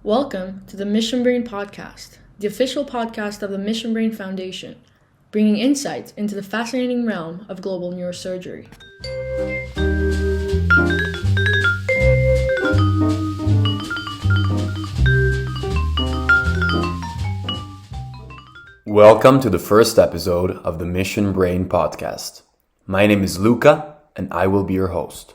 Welcome to the Mission Brain Podcast, the official podcast of the Mission Brain Foundation, bringing insights into the fascinating realm of global neurosurgery. Welcome to the first episode of the Mission Brain Podcast. My name is Luca, and I will be your host.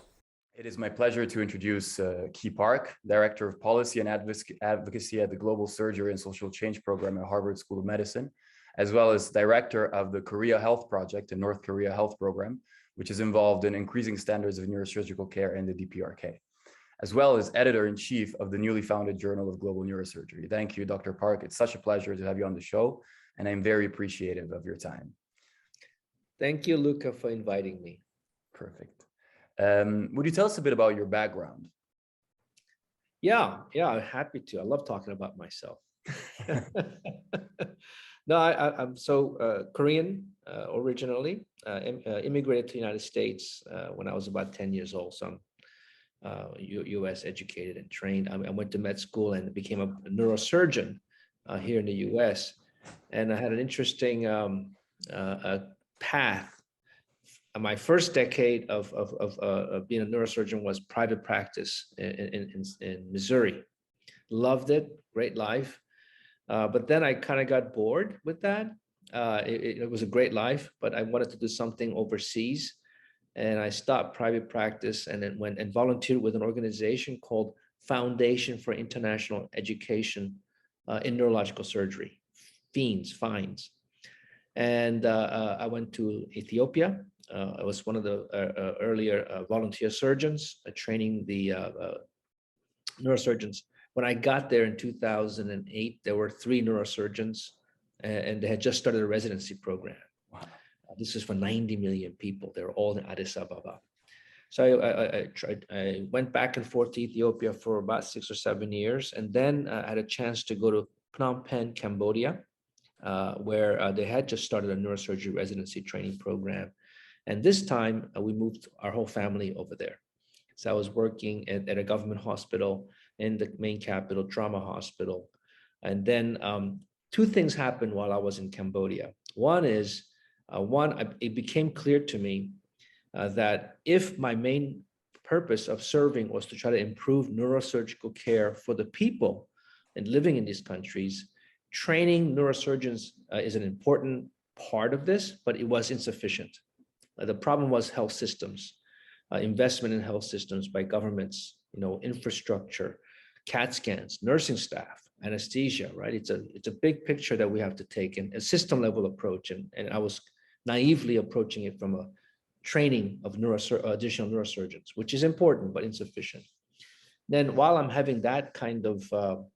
It is my pleasure to introduce Kee Park, Director of Policy and Advocacy at the Global Surgery and Social Change Program at Harvard School of Medicine, as well as Director of the Korea Health Project and North Korea Health Program, which is involved in increasing standards of neurosurgical care in the DPRK, as well as Editor-in-Chief of the newly founded Journal of Global Neurosurgery. Thank you, Dr. Park. It's such a pleasure to have you on the show, and I'm very appreciative of your time. Thank you, Luca, for inviting me. Perfect. Would you tell us a bit about your background? Yeah, I'm happy to. I love talking about myself. No, I'm Korean originally, immigrated to the United States when I was about 10 years old. So I'm US educated and trained. I went to med school and became a neurosurgeon here in the US. And I had an interesting path. My first decade of being a neurosurgeon was private practice in Missouri. Loved it, great life. But then I kind of got bored with that. It was a great life, but I wanted to do something overseas. And I stopped private practice and then went and volunteered with an organization called Foundation for International Education in Neurological Surgery, FINES. And I went to Ethiopia. I was one of the earlier volunteer surgeons training the neurosurgeons. When I got there in 2008, there were 3 neurosurgeons, and they had just started a residency program. Wow. This is for 90 million people. They were all in Addis Ababa. So I went back and forth to Ethiopia for about 6 or 7 years, and then I had a chance to go to Phnom Penh, Cambodia, where they had just started a neurosurgery residency training program. And this time we moved our whole family over there. So I was working at a government hospital in the main capital, trauma hospital. And then 2 things happened while I was in Cambodia. One is, it became clear to me that if my main purpose of serving was to try to improve neurosurgical care for the people and living in these countries, training neurosurgeons is an important part of this, but it was insufficient. The problem was health systems, investment in health systems by governments, infrastructure, CAT scans, nursing staff, anesthesia, right? It's a big picture that we have to take and a system level approach. And I was naively approaching it from a training of additional neurosurgeons, which is important, but insufficient. Then while I'm having that kind of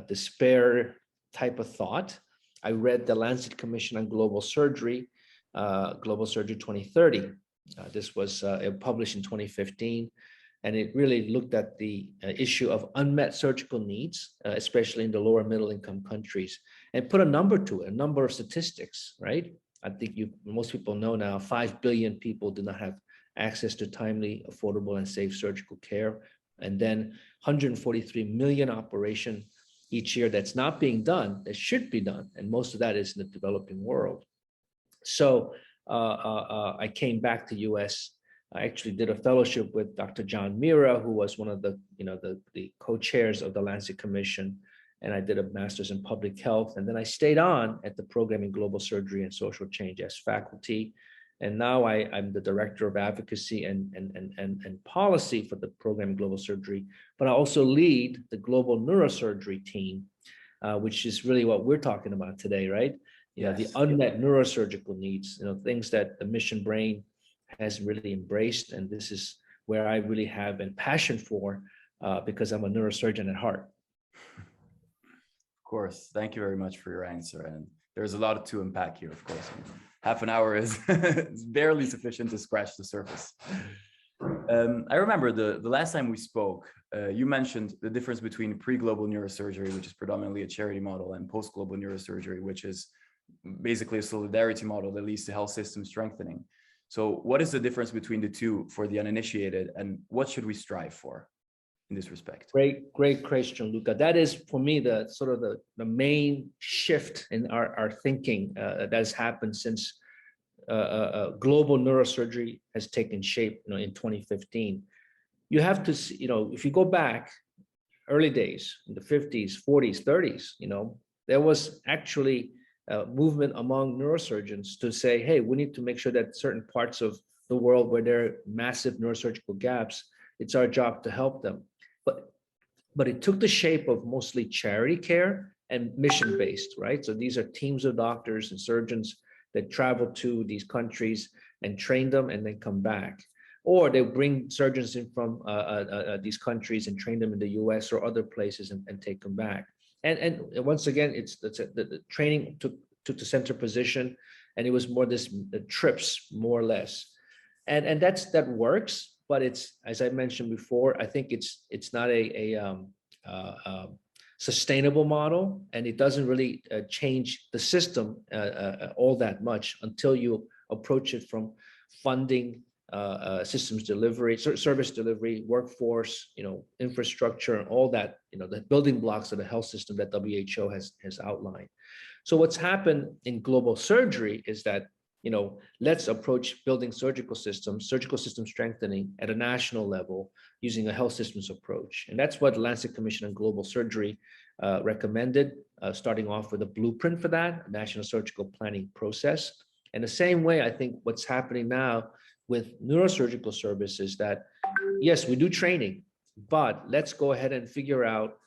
despair type of thought, I read the Lancet Commission on Global Surgery, Global Surgery 2030. This was published in 2015, and it really looked at the issue of unmet surgical needs, especially in the lower middle income countries, and put a number to it, a number of statistics, right? I think most people know now 5 billion people do not have access to timely, affordable, and safe surgical care. And then 143 million operations each year that's not being done, that should be done. And most of that is in the developing world. So I came back to US. I actually did a fellowship with Dr. John Mira, who was one of the co-chairs of the Lancet Commission. And I did a master's in public health. And then I stayed on at the program in global surgery and social change as faculty. And now I'm the director of advocacy and policy for the program in global surgery. But I also lead the global neurosurgery team, which is really what we're talking about today, right? Yes. The unmet neurosurgical needs, things that the Mission Brain has really embraced. And this is where I really have a passion for because I'm a neurosurgeon at heart. Of course. Thank you very much for your answer. And there's a lot to unpack here, of course. Half an hour is barely sufficient to scratch the surface. I remember the last time we spoke, you mentioned the difference between pre-global neurosurgery, which is predominantly a charity model, and post-global neurosurgery, which is basically a solidarity model that leads to health system strengthening. So what is the difference between the two for the uninitiated, and what should we strive for? in this respect? Great question, Luca. That is for me the sort of the main shift in our thinking that has happened since global neurosurgery has taken shape, in 2015. You have to see, if you go back early days in the 50s, 40s, 30s, there was actually a movement among neurosurgeons to say, hey, we need to make sure that certain parts of the world where there are massive neurosurgical gaps, it's our job to help them. But it took the shape of mostly charity care and mission-based, right? So these are teams of doctors and surgeons that travel to these countries and train them and then come back. Or they bring surgeons in from these countries and train them in the US or other places and take them back. And once again, the training took the center position, and it was more the trips, more or less. And that works, but it's, as I mentioned before, I think it's not a sustainable model, and it doesn't really change the system all that much until you approach it from funding, systems delivery, service delivery, workforce, infrastructure, and all that, the building blocks of the health system that WHO has outlined. So what's happened in global surgery is that, let's approach building surgical system strengthening at a national level using a health systems approach. And that's what the Lancet Commission on Global Surgery recommended, starting off with a blueprint for that, a national surgical planning process. And the same way, I think what's happening now with neurosurgical services, that yes, we do training, but let's go ahead and figure out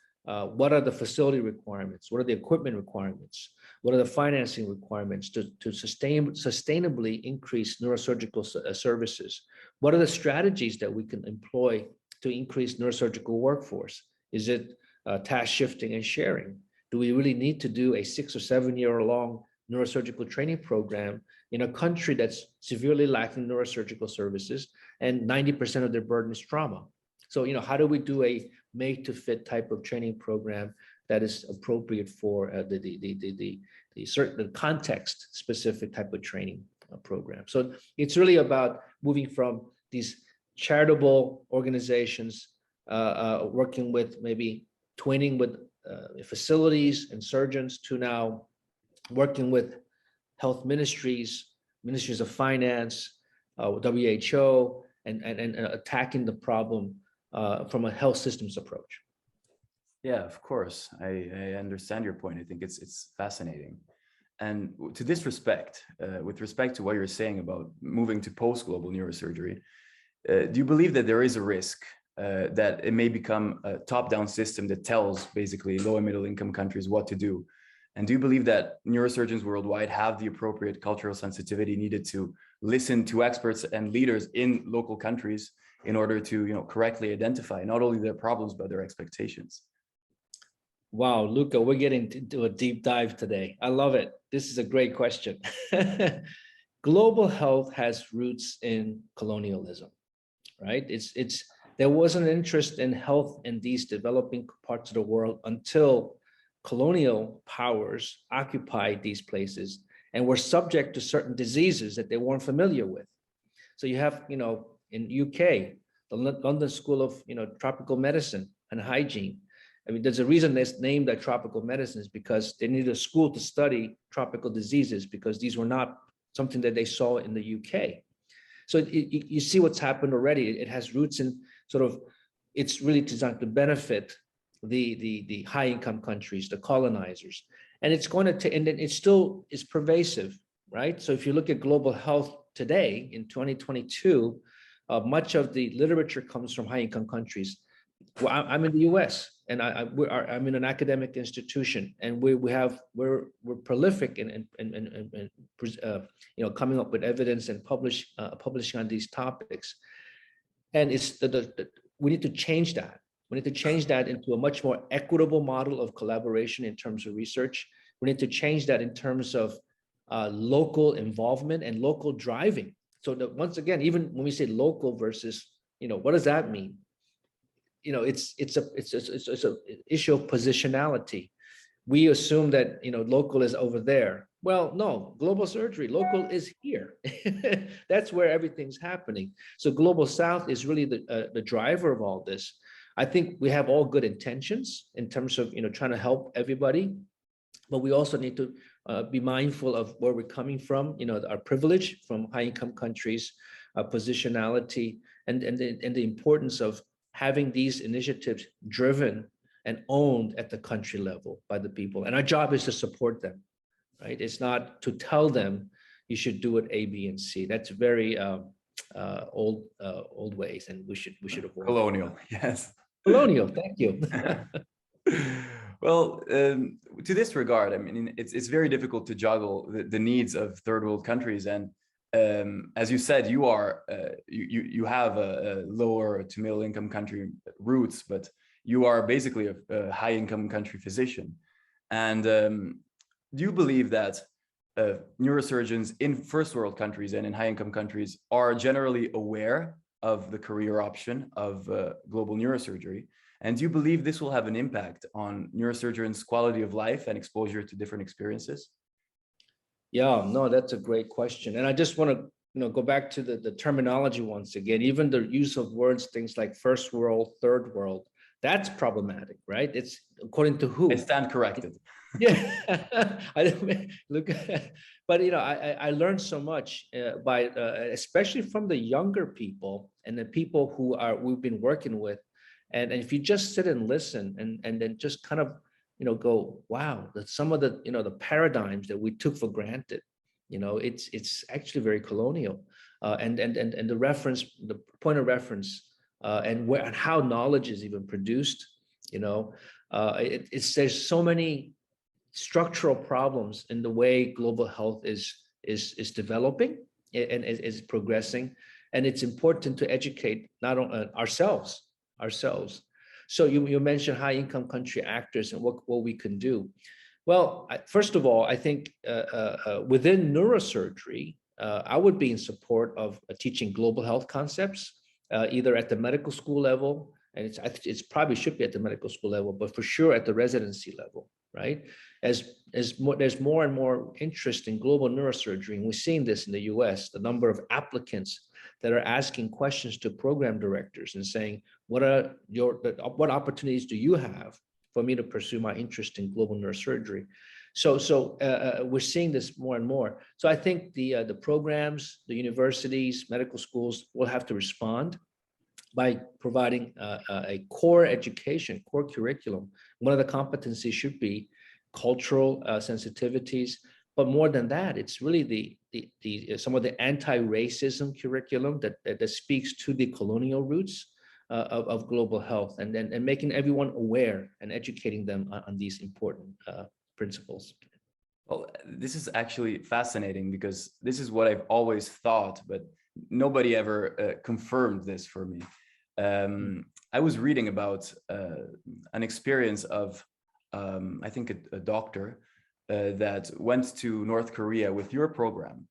what are the facility requirements, what are the equipment requirements, what are the financing requirements to sustainably increase neurosurgical services, what are the strategies that we can employ to increase neurosurgical workforce? Is it task shifting and sharing? Do we really need to do a 6 or 7 year long neurosurgical training program in a country that's severely lacking neurosurgical services and 90% of their burden is trauma? So, how do we do a made to fit type of training program that is appropriate for the certain context specific type of training program? So it's really about moving from these charitable organizations working with maybe twinning with facilities and surgeons to now working with health ministries of finance, WHO, and attacking the problem from a health systems approach. Yeah, of course. I understand your point. I think it's fascinating. And to this respect, with respect to what you're saying about moving to post-global neurosurgery, do you believe that there is a risk that it may become a top-down system that tells basically low and middle income countries what to do? And do you believe that neurosurgeons worldwide have the appropriate cultural sensitivity needed to listen to experts and leaders in local countries in order to, correctly identify not only their problems, but their expectations? Wow, Luca, we're getting into a deep dive today. I love it. This is a great question. Global health has roots in colonialism, right? There was an interest in health in these developing parts of the world until colonial powers occupied these places and were subject to certain diseases that they weren't familiar with. So you have, in UK, the London School of, Tropical Medicine and Hygiene. I mean, there's a reason it's named that tropical medicine is because they needed a school to study tropical diseases because these were not something that they saw in the UK. So you see what's happened already. It has roots in it's really designed to benefit the high income countries, the colonizers. And it's going to, and it still is pervasive, right? So if you look at global health today in 2022, much of the literature comes from high income countries. Well, I'm in the US and I'm in an academic institution, and we're prolific in coming up with evidence and publishing on these topics. And it's we need to change that. We need to change that into a much more equitable model of collaboration in terms of research. We need to change that in terms of local involvement and local driving. So that once again, even when we say local versus, what does that mean? It's an issue of positionality. We assume that, local is over there. Well, no, global surgery, local is here. That's where everything's happening. So global South is really the driver of all this. I think we have all good intentions in terms of trying to help everybody, but we also need to be mindful of where we're coming from, our privilege from high-income countries, positionality, and the importance of having these initiatives driven and owned at the country level by the people. And our job is to support them, right? It's not to tell them you should do it A, B, and C. That's very old ways, and we should avoid. Colonial, yes. Colonial, thank you. Well, to this regard, I mean, it's very difficult to juggle the needs of third world countries, and as you said, you have a lower to middle income country roots, but you are basically a high income country physician. And do you believe that neurosurgeons in first world countries and in high income countries are generally aware of the career option of global neurosurgery? And do you believe this will have an impact on neurosurgeons' quality of life and exposure to different experiences? Yeah, no, that's a great question. And I just want to go back to the terminology once again. Even the use of words, things like first world, third world, that's problematic, right? It's according to who? I stand corrected. Yeah, I don't look, but I learned so much by especially from the younger people and the people we've been working with, and if you just sit and listen and then just kind of go, wow, that some of the the paradigms that we took for granted, it's actually very colonial, and the reference, the point of reference, and where and how knowledge is even produced, there's so many structural problems in the way global health is developing and is progressing, and it's important to educate not only ourselves. So you mentioned high income country actors and what we can do. Well, first of all, I think within neurosurgery, I would be in support of teaching global health concepts, either at the medical school level, and it's probably should be at the medical school level, but for sure at the residency level, right? There's more and more interest in global neurosurgery, and we're seeing this in the US, the number of applicants that are asking questions to program directors and saying, what opportunities do you have for me to pursue my interest in global neurosurgery? So we're seeing this more and more. So I think the programs, the universities, medical schools will have to respond by providing a core education, core curriculum. One of the competencies should be cultural sensitivities, but more than that, it's really some of the anti-racism curriculum that speaks to the colonial roots of global health, and making everyone aware and educating them on these important principles. Well, this is actually fascinating because this is what I've always thought, but nobody ever confirmed this for me. I was reading about an experience of, I think, a doctor that went to North Korea with your program.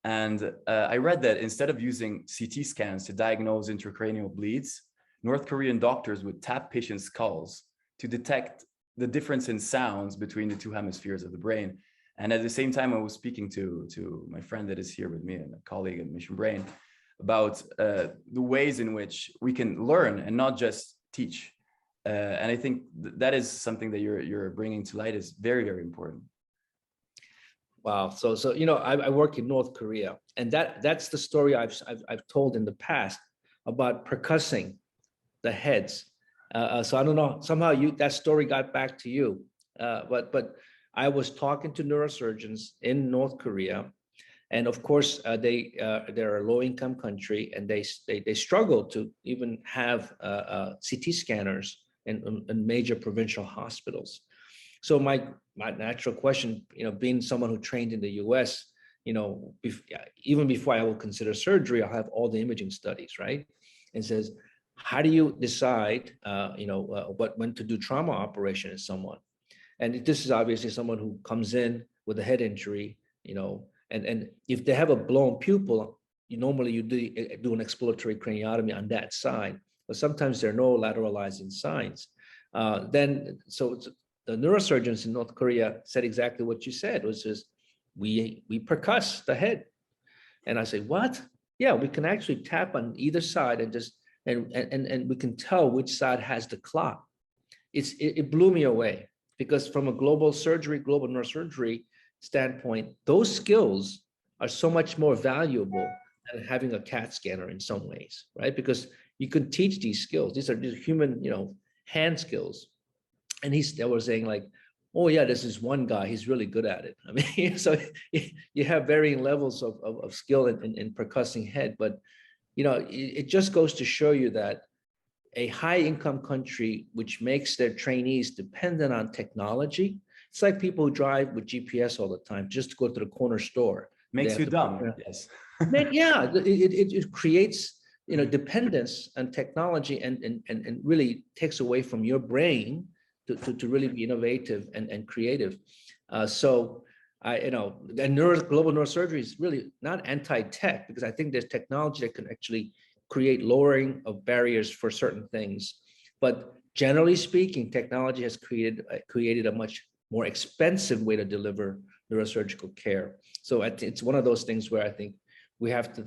And I read that instead of using CT scans to diagnose intracranial bleeds, North Korean doctors would tap patients' skulls to detect the difference in sounds between the two hemispheres of the brain. And at the same time, I was speaking to my friend that is here with me and a colleague at Mission Brain about the ways in which we can learn and not just teach. And I think that is something that you're bringing to light is very, very important. Wow. So I work in North Korea, and that's the story I've told in the past about percussing the heads. So I don't know, somehow that story got back to you, but I was talking to neurosurgeons in North Korea, and of course they're a low-income country, and they struggle to even have CT scanners in major provincial hospitals. So my natural question, being someone who trained in the US, even before I will consider surgery, I'll have all the imaging studies, right? And says, how do you decide, when to do trauma operation in someone? And this is obviously someone who comes in with a head injury, and if they have a blown pupil, normally you do an exploratory craniotomy on that side, but sometimes there are no lateralizing signs. The neurosurgeons in North Korea said exactly what you said, which is we percuss the head. And I say, what? Yeah, we can actually tap on either side and just and we can tell which side has the clot. It blew me away, because from a global neurosurgery standpoint, those skills are so much more valuable than having a CAT scanner in some ways, right? Because you can teach these skills. These are human, hand skills. And they were saying like, oh yeah, this is one guy, he's really good at it. I mean, so you have varying levels of skill in percussing head, but it just goes to show you that a high income country, which makes their trainees dependent on technology, it's like people who drive with GPS all the time just to go to the corner store. Makes you dumb. Yes. Yeah, it creates dependence on technology and really takes away from your brain to really be innovative and creative. So and global neurosurgery is really not anti-tech, because I think there's technology that can actually create lowering of barriers for certain things. But generally speaking, technology has created a much more expensive way to deliver neurosurgical care. So it's one of those things where I think we have to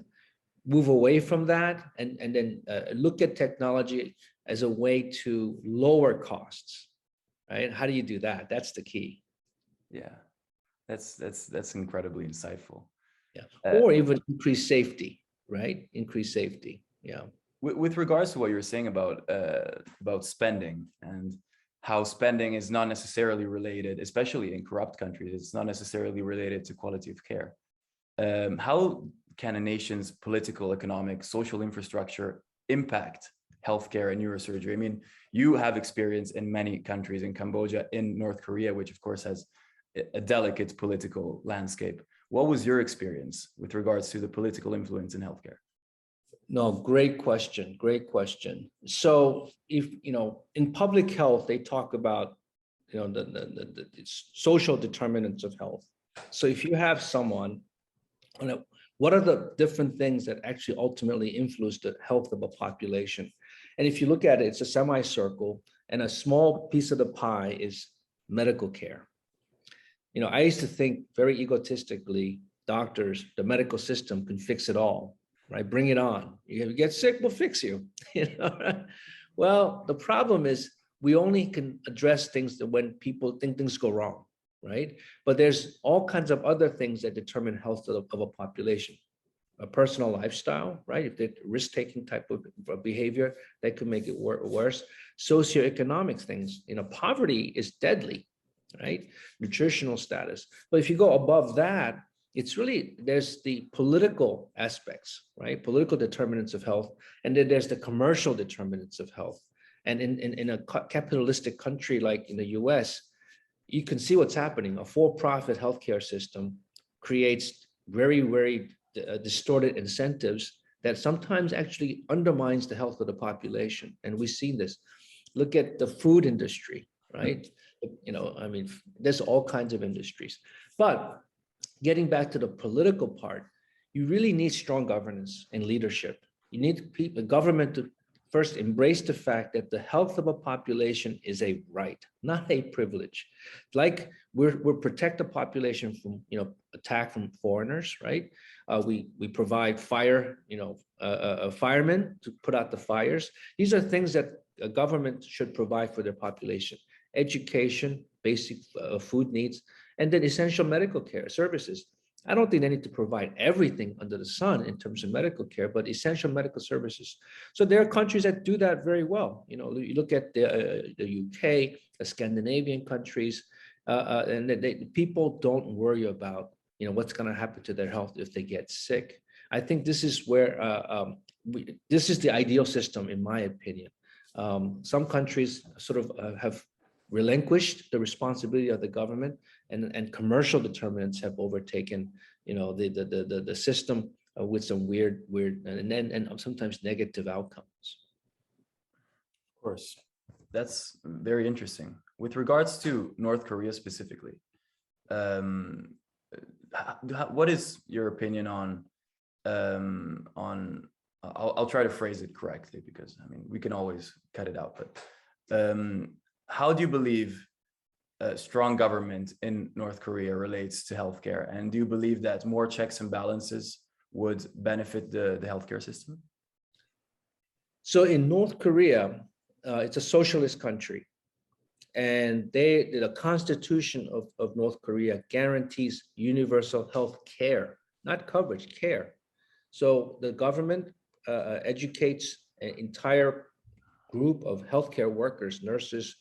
move away from that and then look at technology as a way to lower costs, right? How do you do that? That's the key. Yeah, that's incredibly insightful. Yeah, or even increase safety, right? Increase safety. Yeah. With regards to what you're saying about spending and how spending is not necessarily related, especially in corrupt countries, it's not necessarily related to quality of care. How can a nation's political, economic, social infrastructure impact healthcare and neurosurgery? I mean, you have experience in many countries, in Cambodia, in North Korea, which of course has a delicate political landscape. What was your experience with regards to the political influence in healthcare? No, great question. Great question. So if, in public health, they talk about, the social determinants of health. So if you have someone, what are the different things that actually ultimately influence the health of a population? And if you look at it, it's a semicircle, and a small piece of the pie is medical care. I used to think very egotistically, doctors, the medical system can fix it all, right? Bring it on. You get sick, we'll fix you. Well, the problem is we only can address things when people think things go wrong, right? But there's all kinds of other things that determine health of a population. A personal lifestyle, right? If they're risk-taking type of behavior, that could make it worse. Socioeconomic things, poverty is deadly, right? Nutritional status. But if you go above that, it's really, there's the political aspects, right? Political determinants of health. And then there's the commercial determinants of health. And in a capitalistic country like in the US, you can see what's happening. A for-profit healthcare system creates very, very distorted incentives that sometimes actually undermines the health of the population. And we've seen this. Look at the food industry, right? There's all kinds of industries. But getting back to the political part, you really need strong governance and leadership. You need the government to first embrace the fact that the health of a population is a right, not a privilege. Like we're protect the population from attack from foreigners, right? We provide firemen to put out the fires. These are things that a government should provide for their population: education, basic food needs, and then essential medical care services. I don't think they need to provide everything under the sun in terms of medical care, but essential medical services. So there are countries that do that very well. You look at the UK, the Scandinavian countries, and people don't worry about what's going to happen to their health if they get sick. I think this is where this is the ideal system, in my opinion. Some countries sort of have relinquished the responsibility of the government, and commercial determinants have overtaken the system with some weird and sometimes negative outcomes. Of course, that's very interesting. With regards to North Korea specifically, what is your opinion on I'll try to phrase it correctly, because we can always cut it out, but how do you believe strong government in North Korea relates to healthcare? And do you believe that more checks and balances would benefit the healthcare system? So in North Korea, it's a socialist country, and the Constitution of North Korea guarantees universal health care, not coverage, care. So the government educates an entire group of healthcare workers, nurses,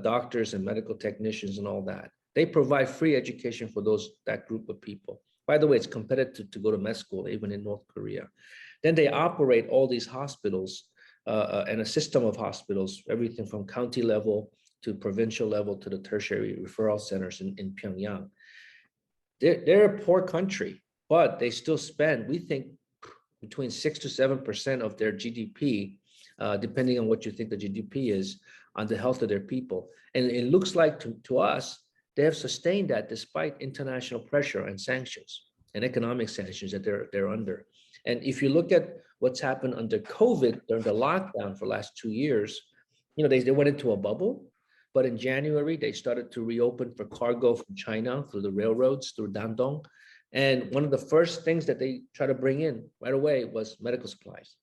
doctors and medical technicians and all that. They provide free education for that group of people. By the way, it's competitive to go to med school, even in North Korea. Then they operate all these hospitals and a system of hospitals, everything from county level to provincial level to the tertiary referral centers in Pyongyang. They're a poor country, but they still spend, we think, between 6 to 7% of their GDP, depending on what you think the GDP is, on the health of their people. And it looks like to us, they have sustained that despite international pressure and sanctions and economic sanctions that they're under. And if you look at what's happened under COVID during the lockdown for the last 2 years, they went into a bubble. But in January, they started to reopen for cargo from China through the railroads, through Dandong. And one of the first things that they try to bring in right away was medical supplies,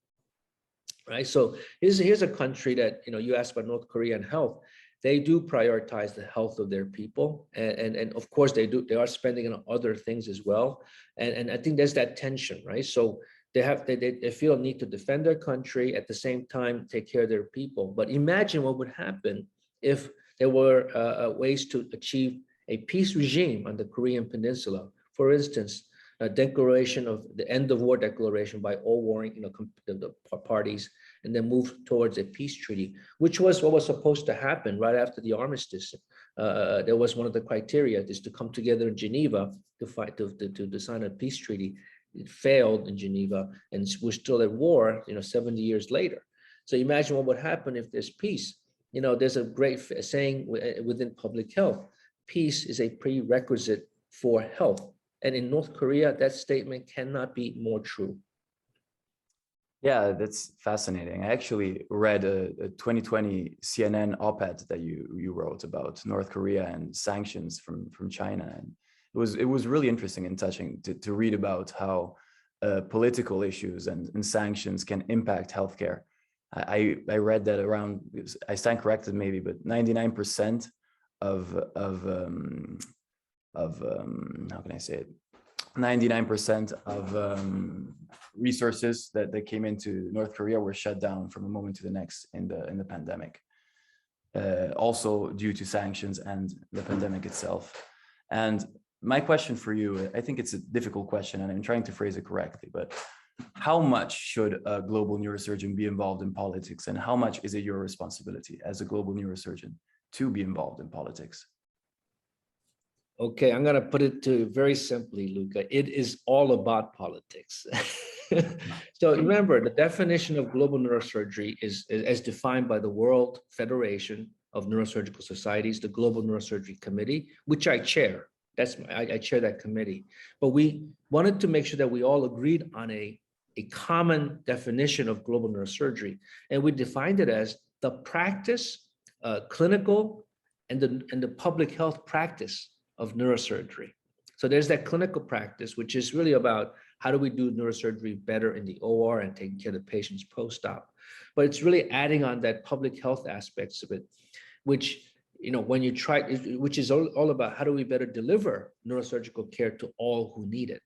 right? So here's a country that, you asked about North Korea and health. They do prioritize the health of their people. And of course they are spending on other things as well. And I think there's that tension, right? So they feel a need to defend their country, at the same time, take care of their people. But imagine what would happen if there were ways to achieve a peace regime on the Korean Peninsula. For instance, a declaration of the end of war declaration by all warring the parties, and then move towards a peace treaty, which was what was supposed to happen right after the armistice. There was one of the criteria is to come together in Geneva to sign a peace treaty. It failed in Geneva, and we're still at war, 70 years later. So imagine what would happen if there's peace. There's a great saying within public health: peace is a prerequisite for health. And in North Korea, that statement cannot be more true. Yeah, that's fascinating. I actually read a 2020 CNN op-ed that you wrote about North Korea and sanctions from China. And it was really interesting and touching to read about how political issues and sanctions can impact healthcare. I read that around, I stand corrected maybe, but 99% of how can I say it? 99% of resources that came into North Korea were shut down from a moment to the next in the pandemic. Also due to sanctions and the pandemic itself. And my question for you, I think it's a difficult question and I'm trying to phrase it correctly, but how much should a global neurosurgeon be involved in politics, and how much is it your responsibility as a global neurosurgeon to be involved in politics? Okay, I'm going to put it to very simply, Luca. It is all about politics. So remember, the definition of global neurosurgery is as defined by the World Federation of Neurosurgical Societies, the Global Neurosurgery Committee, which I chair. I chair that committee. But we wanted to make sure that we all agreed on a common definition of global neurosurgery. And we defined it as the practice, clinical, and the public health practice of neurosurgery. So there's that clinical practice, which is really about how do we do neurosurgery better in the OR and taking care of the patients post-op. But it's really adding on that public health aspects of it, which, when you try, which is all about how do we better deliver neurosurgical care to all who need it.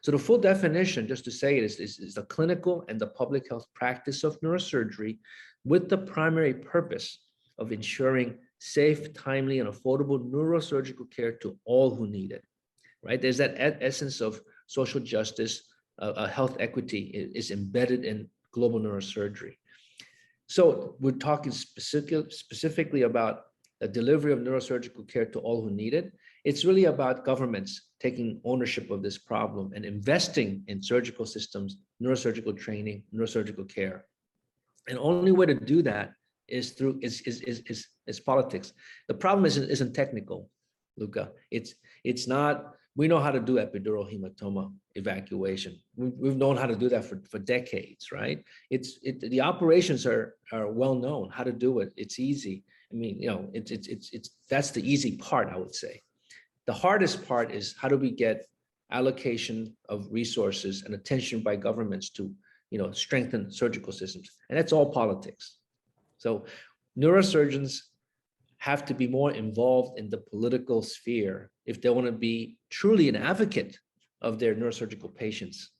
So the full definition, just to say it, is the clinical and the public health practice of neurosurgery with the primary purpose of ensuring safe, timely, and affordable neurosurgical care to all who need it, right? There's that essence of social justice, health equity is embedded in global neurosurgery. So we're talking specifically about the delivery of neurosurgical care to all who need it. It's really about governments taking ownership of this problem and investing in surgical systems, neurosurgical training, neurosurgical care. And only way to do that is through is politics. The problem isn't technical, Luca. It's not. We know how to do epidural hematoma evacuation. We've known how to do that for decades, right? The operations are well known how to do it. It's easy. I mean, that's the easy part, I would say. The hardest part is how do we get allocation of resources and attention by governments to strengthen surgical systems. And that's all politics. So neurosurgeons have to be more involved in the political sphere if they want to be truly an advocate of their neurosurgical patients.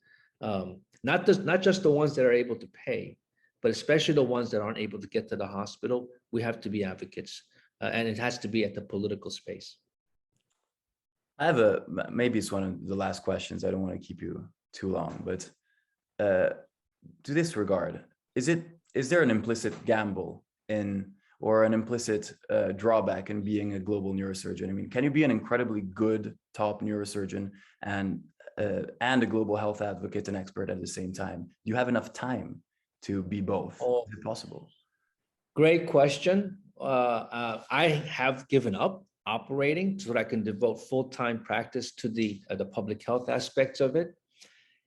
Not just the ones that are able to pay, but especially the ones that aren't able to get to the hospital. We have to be advocates, and it has to be at the political space. I have maybe it's one of the last questions. I don't want to keep you too long, but to this regard, is there an implicit gamble in, or an implicit drawback in being a global neurosurgeon? I mean, can you be an incredibly good top neurosurgeon and a global health advocate and expert at the same time? Do you have enough time to be both? Is it possible? Great question. I have given up operating so that I can devote full-time practice to the public health aspects of it.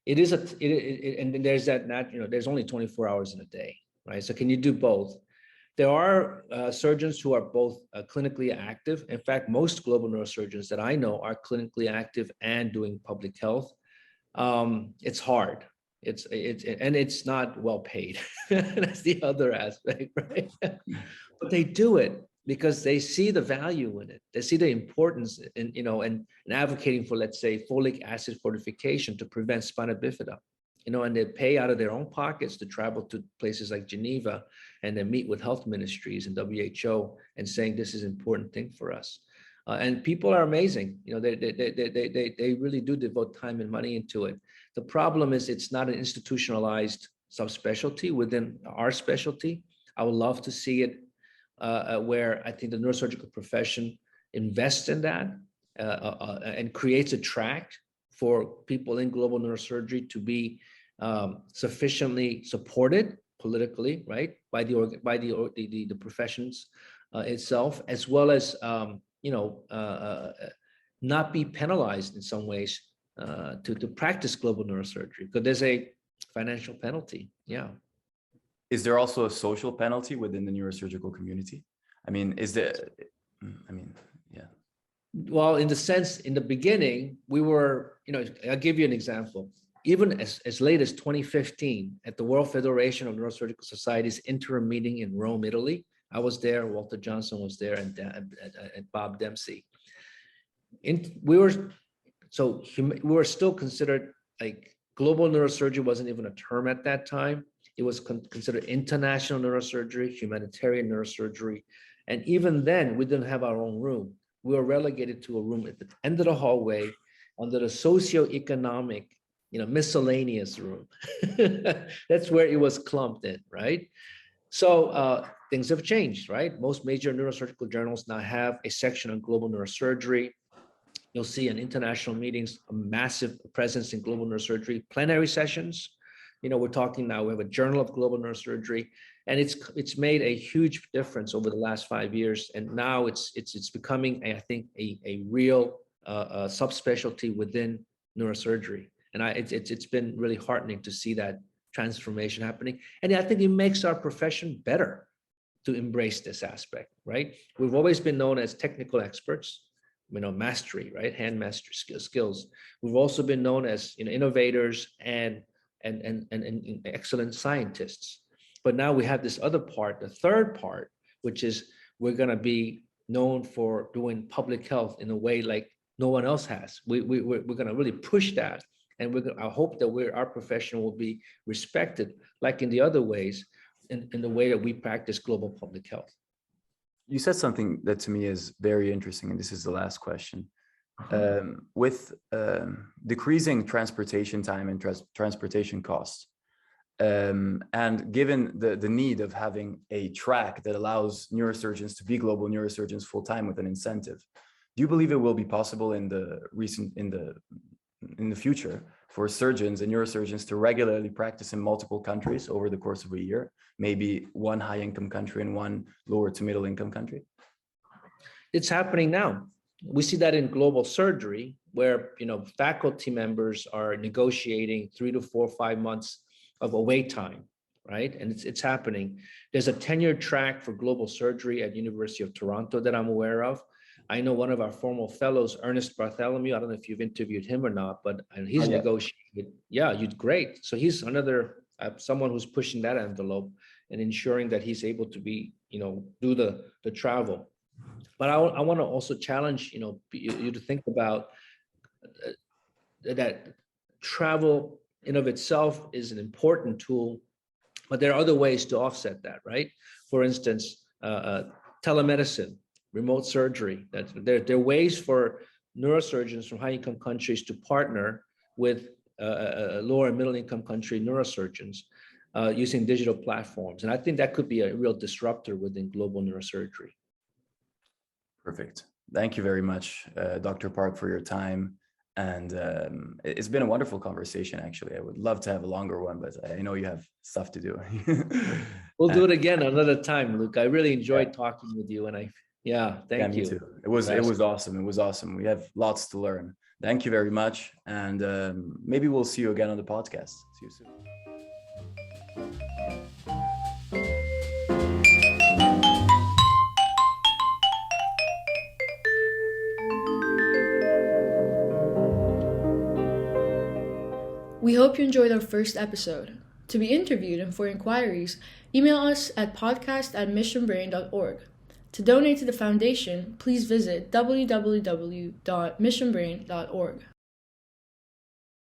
It is and there's that, there's only 24 hours in a day, right? So can you do both? There are surgeons who are both clinically active. In fact, most global neurosurgeons that I know are clinically active and doing public health. It's hard. It's not well paid. That's the other aspect, right? But they do it because they see the value in it. They see the importance in advocating for, let's say, folic acid fortification to prevent spina bifida. And they pay out of their own pockets to travel to places like Geneva and then meet with health ministries and WHO and saying this is an important thing for us. And people are amazing. They really do devote time and money into it. The problem is it's not an institutionalized subspecialty within our specialty. I would love to see it where I think the neurosurgical profession invests in that and creates a track for people in global neurosurgery to be sufficiently supported politically, right, by the professions itself, as well as not be penalized in some ways to practice global neurosurgery, because there's a financial penalty. Yeah. Is there also a social penalty within the neurosurgical community? Yeah. Well, in the sense, in the beginning, we were, I'll give you an example. Even as late as 2015, at the World Federation of Neurosurgical Societies interim meeting in Rome, Italy, I was there, Walter Johnson was there, and Bob Dempsey. We were still considered, like, global neurosurgery wasn't even a term at that time. It was considered international neurosurgery, humanitarian neurosurgery. And even then, we didn't have our own room. We were relegated to a room at the end of the hallway under the socioeconomic, miscellaneous room. That's where it was clumped in, right? So things have changed, right? Most major neurosurgical journals now have a section on global neurosurgery. You'll see in international meetings a massive presence in global neurosurgery, plenary sessions. We're talking now, we have a Journal of Global Neurosurgery, and it's made a huge difference over the last 5 years. And now it's becoming, I think, a real subspecialty within neurosurgery. And it's been really heartening to see that transformation happening. And I think it makes our profession better to embrace this aspect, right? We've always been known as technical experts, mastery, right? Hand mastery skills. We've also been known as innovators and excellent scientists. But now we have this other part, the third part, which is we're going to be known for doing public health in a way like no one else has. We're going to really push that. And I hope that our profession will be respected, like in the other ways, in the way that we practice global public health. You said something that to me is very interesting, and this is the last question. With decreasing transportation time and transportation costs, and given the need of having a track that allows neurosurgeons to be global neurosurgeons full-time with an incentive, do you believe it will be possible in the future for surgeons and neurosurgeons to regularly practice in multiple countries over the course of a year, maybe one high-income country and one lower to middle-income country? It's happening now. We see that in global surgery, where faculty members are negotiating 3 to 4 or 5 months of away time, right? And it's happening. There's a tenured track for global surgery at University of Toronto that I'm aware of. I know one of our former fellows, Ernest Bartholomew. I don't know if you've interviewed him or not, but he's negotiated. Yeah, you'd great. So he's another someone who's pushing that envelope and ensuring that he's able to be, do the travel. But I want to also challenge, you to think about that travel in of itself is an important tool, but there are other ways to offset that, right? For instance, telemedicine, remote surgery. There are ways for neurosurgeons from high-income countries to partner with lower and middle-income country neurosurgeons using digital platforms. And I think that could be a real disruptor within global neurosurgery. Perfect. Thank you very much, Dr. Park, for your time. And it's been a wonderful conversation, actually. I would love to have a longer one, but I know you have stuff to do. We'll do it again another time, Luke. I really enjoyed talking with you. And thank you. Me too. It was awesome. It was awesome. We have lots to learn. Thank you very much. And maybe we'll see you again on the podcast. See you soon. We hope you enjoyed our first episode. To be interviewed and for inquiries, email us at podcast@missionbrain.org. To donate to the foundation, please visit www.missionbrain.org.